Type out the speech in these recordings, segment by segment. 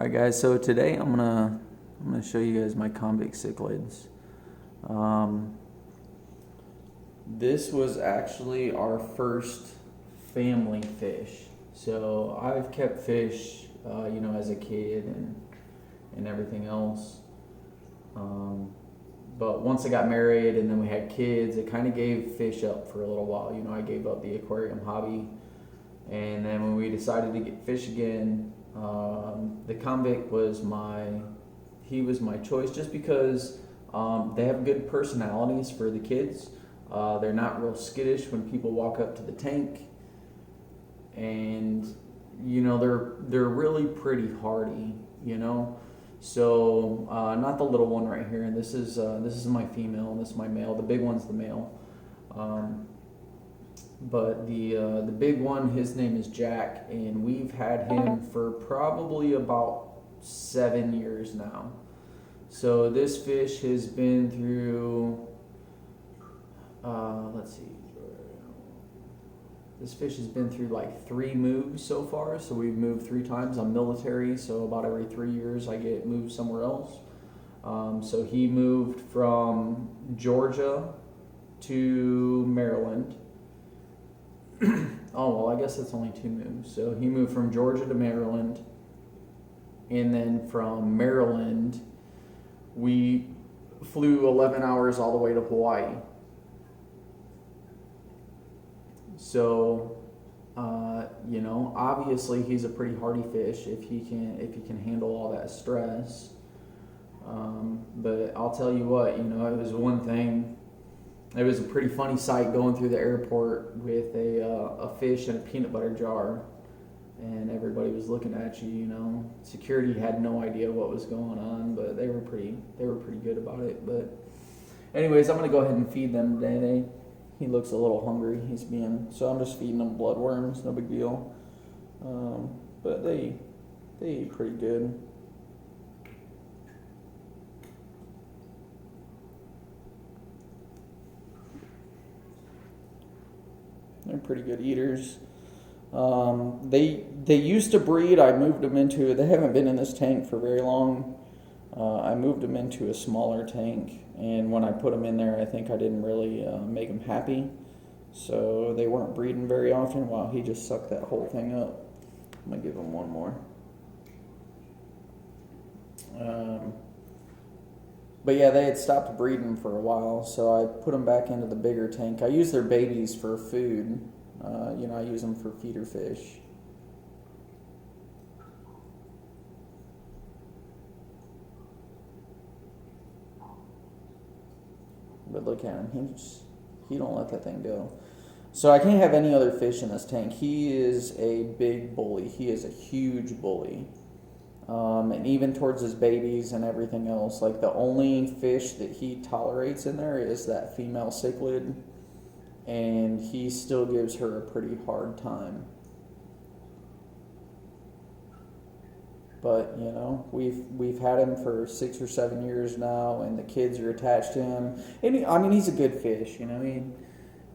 Alright guys, so today I'm gonna show you guys my convict cichlids. This was actually our first family fish. So I've kept fish, as a kid and everything else. But once I got married and then we had kids, it kind of gave fish up for a little while. I gave up the aquarium hobby, and then when we decided to get fish again, the convict was my choice, just because they have good personalities for the kids. They're not real skittish when people walk up to the tank, and they're really pretty hardy. So not the little one right here. This is my female, and this is my male. The big one's the male. But the big one, his name is Jack, and we've had him for probably about 7 years now. So this fish has been through, this fish has been through like 3 moves so far. So we've moved 3 times. I'm military, so about every 3 years I get moved somewhere else. So he moved from Georgia to Maryland. Oh, well, I guess that's only 2 moves. So he moved from Georgia to Maryland, and then from Maryland, we flew 11 hours all the way to Hawaii. So, obviously he's a pretty hardy fish if he can handle all that stress. But I'll tell you what, it was one thing. It was a pretty funny sight going through the airport with a fish in a peanut butter jar, and everybody was looking at you. Security had no idea what was going on, but they were pretty good about it. But anyways, I'm gonna go ahead and feed them today. He looks a little hungry. So I'm just feeding them bloodworms. No big deal. But they eat pretty good. They're pretty good eaters. They used to breed. I moved them into. They haven't been in this tank for very long. I moved them into a smaller tank, and when I put them in there, I think I didn't really make them happy, so they weren't breeding very often. Wow, he just sucked that whole thing up. I'm gonna give him one more. But yeah, they had stopped breeding for a while, so I put them back into the bigger tank. I use their babies for food. I use them for feeder fish. But look at him. He don't let that thing go. So I can't have any other fish in this tank. He is a big bully. He is a huge bully. And even towards his babies and everything else, like the only fish that he tolerates in there is that female cichlid, and he still gives her a pretty hard time. But we've had him for 6 or 7 years now, and the kids are attached to him. And he's a good fish.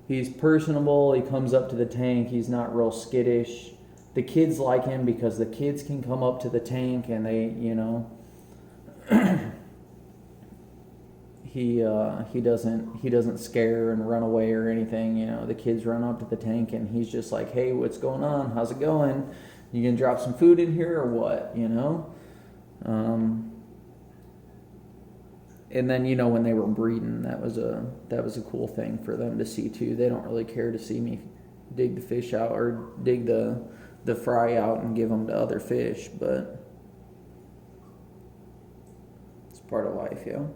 He's personable. He comes up to the tank. He's not real skittish. The kids like him because the kids can come up to the tank and they, he doesn't scare and run away or anything. The kids run up to the tank and he's just like, "Hey, what's going on? How's it going? You gonna drop some food in here or what?" And then when they were breeding, that was a cool thing for them to see too. They don't really care to see me dig the fish out or dig the fry out and give them to other fish, but it's part of life, yeah.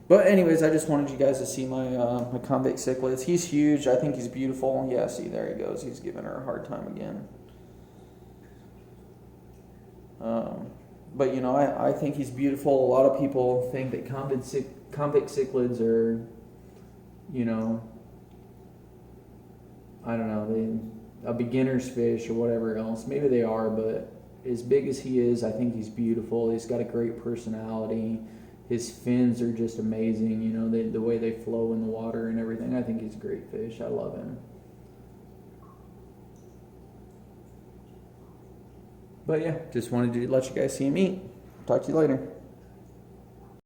But anyways, I just wanted you guys to see my convict cichlids. He's huge. I think he's beautiful. Yeah, see, there he goes. He's giving her a hard time again. But I think he's beautiful. A lot of people think that convict cichlids are, I don't know, a beginner's fish or whatever else. Maybe they are, but as big as he is, I think he's beautiful. He's got a great personality. His fins are just amazing, the way they flow in the water and everything. I think he's a great fish. I love him. But yeah, just wanted to let you guys see him eat. Talk to you later.